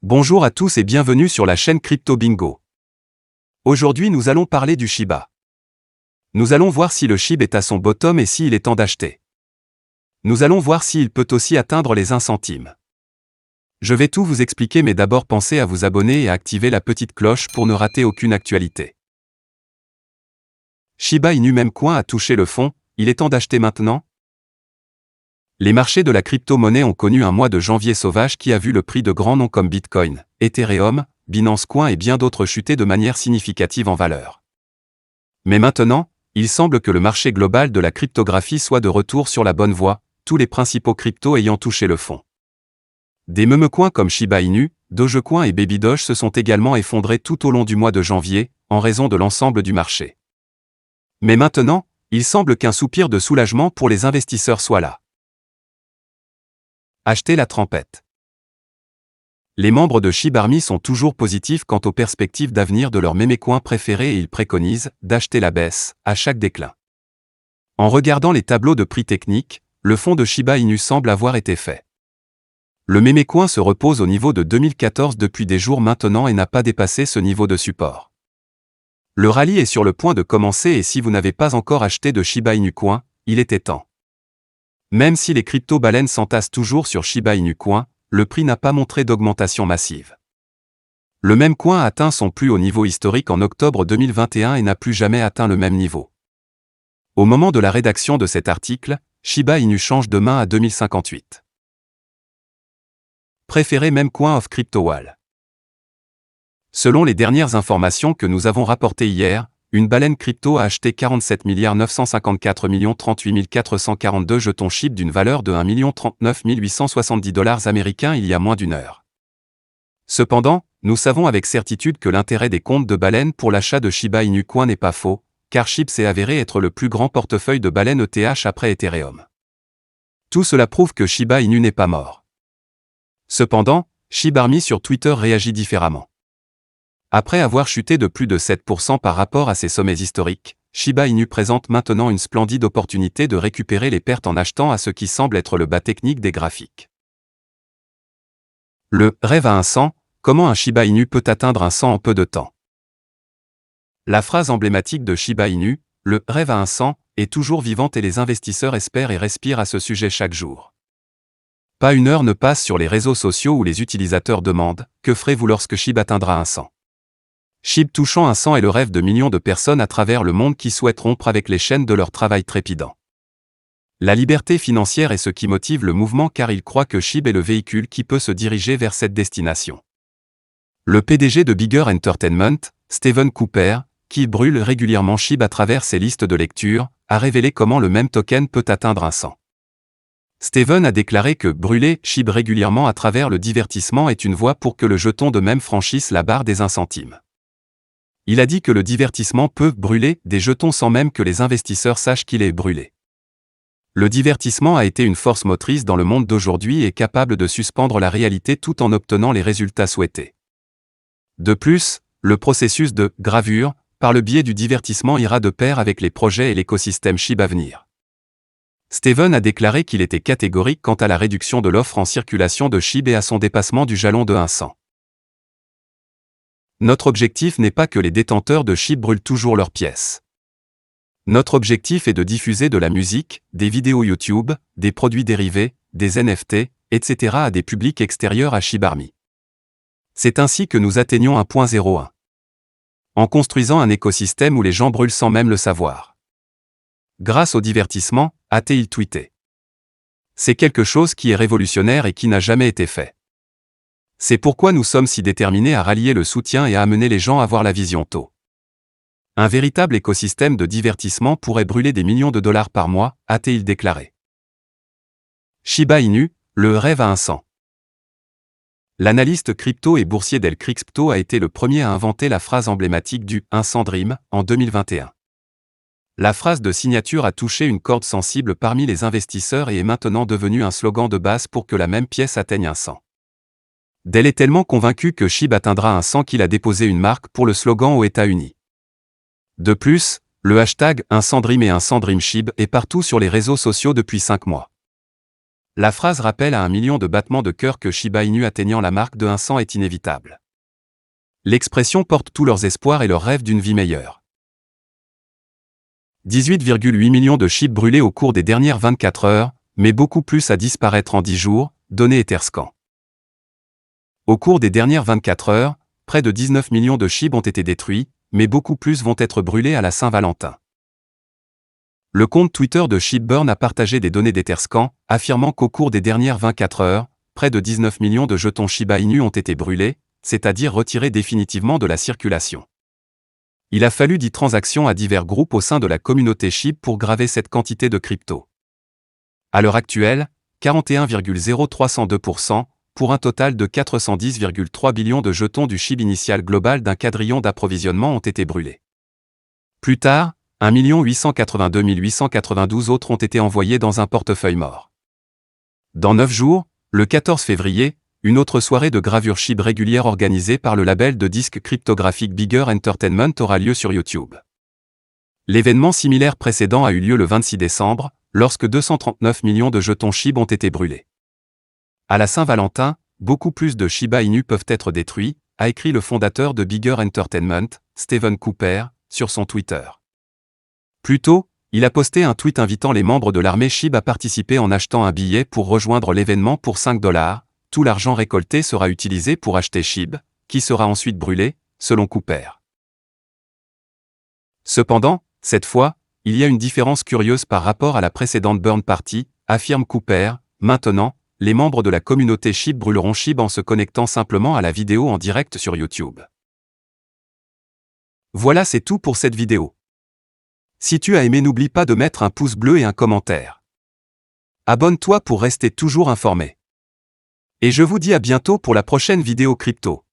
Bonjour à tous et bienvenue sur la chaîne Crypto Bingo. Aujourd'hui nous allons parler du Shiba. Nous allons voir si le SHIB est à son bottom et s'il est temps d'acheter. Nous allons voir s'il peut aussi atteindre les 1 centime. Je vais tout vous expliquer mais d'abord pensez à vous abonner et à activer la petite cloche pour ne rater aucune actualité. Shiba Inu Memecoin a touché le fond, il est temps d'acheter maintenant? Les marchés de la crypto-monnaie ont connu un mois de janvier sauvage qui a vu le prix de grands noms comme Bitcoin, Ethereum, Binance Coin et bien d'autres chuter de manière significative en valeur. Mais maintenant, il semble que le marché global de la cryptographie soit de retour sur la bonne voie, tous les principaux cryptos ayant touché le fond. Des memecoins comme Shiba Inu, Dogecoin et Baby Doge se sont également effondrés tout au long du mois de janvier, en raison de l'ensemble du marché. Mais maintenant, il semble qu'un soupir de soulagement pour les investisseurs soit là. Acheter la trempette. Les membres de SHIB Army sont toujours positifs quant aux perspectives d'avenir de leur mémécoin préféré et ils préconisent d'acheter la baisse à chaque déclin. En regardant les tableaux de prix techniques, le fond de Shiba Inu semble avoir été fait. Le mémécoin se repose au niveau de 2014 depuis des jours maintenant et n'a pas dépassé ce niveau de support. Le rallye est sur le point de commencer et si vous n'avez pas encore acheté de Shiba Inu Coin, il était temps. Même si les crypto-baleines s'entassent toujours sur Shiba Inu Coin, le prix n'a pas montré d'augmentation massive. Le même coin a atteint son plus haut niveau historique en octobre 2021 et n'a plus jamais atteint le même niveau. Au moment de la rédaction de cet article, Shiba Inu change de main à 2058. Préféré Memecoin of CryptoWall. Selon les dernières informations que nous avons rapportées hier, une baleine crypto a acheté 47 954 38 442 jetons SHIB d'une valeur de 1 039 870 $ américains il y a moins d'une heure. Cependant, nous savons avec certitude que l'intérêt des comptes de baleines pour l'achat de Shiba Inu Coin n'est pas faux, car SHIB s'est avéré être le plus grand portefeuille de baleines ETH après Ethereum. Tout cela prouve que Shiba Inu n'est pas mort. Cependant, SHIB Army sur Twitter réagit différemment. Après avoir chuté de plus de 7% par rapport à ses sommets historiques, Shiba Inu présente maintenant une splendide opportunité de récupérer les pertes en achetant à ce qui semble être le bas technique des graphiques. Le « rêve à un 100 », comment un Shiba Inu peut atteindre un 100 en peu de temps? La phrase emblématique de Shiba Inu, le « rêve à un 100 », est toujours vivante et les investisseurs espèrent et respirent à ce sujet chaque jour. Pas une heure ne passe sur les réseaux sociaux où les utilisateurs demandent « Que ferez-vous lorsque SHIB atteindra un 100 ?» SHIB touchant un 100 est le rêve de millions de personnes à travers le monde qui souhaitent rompre avec les chaînes de leur travail trépidant. La liberté financière est ce qui motive le mouvement car ils croient que SHIB est le véhicule qui peut se diriger vers cette destination. Le PDG de Bigger Entertainment, Stephen Cooper, qui brûle régulièrement SHIB à travers ses listes de lecture, a révélé comment le même token peut atteindre un 100. Stephen a déclaré que brûler SHIB régulièrement à travers le divertissement est une voie pour que le jeton de même franchisse la barre des 1 centime. Il a dit que le divertissement peut brûler des jetons sans même que les investisseurs sachent qu'il est brûlé. Le divertissement a été une force motrice dans le monde d'aujourd'hui et capable de suspendre la réalité tout en obtenant les résultats souhaités. De plus, le processus de gravure, par le biais du divertissement ira de pair avec les projets et l'écosystème SHIB à venir. Stephen a déclaré qu'il était catégorique quant à la réduction de l'offre en circulation de SHIB et à son dépassement du jalon de 100. Notre objectif n'est pas que les détenteurs de SHIB brûlent toujours leurs pièces. Notre objectif est de diffuser de la musique, des vidéos YouTube, des produits dérivés, des NFT, etc. à des publics extérieurs à SHIB Army. C'est ainsi que nous atteignons un point 01. En construisant un écosystème où les gens brûlent sans même le savoir. Grâce au divertissement, a-t-il tweeté. C'est quelque chose qui est révolutionnaire et qui n'a jamais été fait. C'est pourquoi nous sommes si déterminés à rallier le soutien et à amener les gens à voir la vision tôt. Un véritable écosystème de divertissement pourrait brûler des millions de dollars par mois, a-t-il déclaré. Shiba Inu, le rêve à un 100. L'analyste crypto et boursier Del Crypto a été le premier à inventer la phrase emblématique du « 100 Dream » en 2021. La phrase de signature a touché une corde sensible parmi les investisseurs et est maintenant devenue un slogan de base pour que la même pièce atteigne un 100. Del est tellement convaincu que SHIB atteindra un 100 qu'il a déposé une marque pour le slogan aux États-Unis. De plus, le hashtag 100 Dream et 100 Dream SHIB est partout sur les réseaux sociaux depuis 5 mois. La phrase rappelle à 1 million de battements de cœur que Shiba Inu atteignant la marque de 100 est inévitable. L'expression porte tous leurs espoirs et leurs rêves d'une vie meilleure. 18,8 millions de SHIB brûlés au cours des dernières 24 heures, mais beaucoup plus à disparaître en 10 jours, données Etherscan. Au cours des dernières 24 heures, près de 19 millions de SHIB ont été détruits, mais beaucoup plus vont être brûlés à la Saint-Valentin. Le compte Twitter de ShibBurn a partagé des données d'Etherscan, affirmant qu'au cours des dernières 24 heures, près de 19 millions de jetons Shiba Inu ont été brûlés, c'est-à-dire retirés définitivement de la circulation. Il a fallu 10 transactions à divers groupes au sein de la communauté SHIB pour graver cette quantité de crypto. À l'heure actuelle, 41,0302%, pour un total de 410,3 billions de jetons du SHIB initial global d'un quadrillion d'approvisionnement ont été brûlés. Plus tard, 1 882 892 autres ont été envoyés dans un portefeuille mort. Dans 9 jours, le 14 février, une autre soirée de gravure SHIB régulière organisée par le label de disques cryptographique Bigger Entertainment aura lieu sur YouTube. L'événement similaire précédent a eu lieu le 26 décembre, lorsque 239 millions de jetons SHIB ont été brûlés. À la Saint-Valentin, beaucoup plus de Shiba Inu peuvent être détruits, a écrit le fondateur de Bigger Entertainment, Stephen Cooper, sur son Twitter. Plus tôt, il a posté un tweet invitant les membres de l'armée SHIB à participer en achetant un billet pour rejoindre l'événement pour $5. Tout l'argent récolté sera utilisé pour acheter SHIB, qui sera ensuite brûlé, selon Cooper. Cependant, cette fois, il y a une différence curieuse par rapport à la précédente Burn Party, affirme Cooper. Maintenant, les membres de la communauté SHIB brûleront SHIB en se connectant simplement à la vidéo en direct sur YouTube. Voilà, c'est tout pour cette vidéo. Si tu as aimé, n'oublie pas de mettre un pouce bleu et un commentaire. Abonne-toi pour rester toujours informé. Et je vous dis à bientôt pour la prochaine vidéo crypto.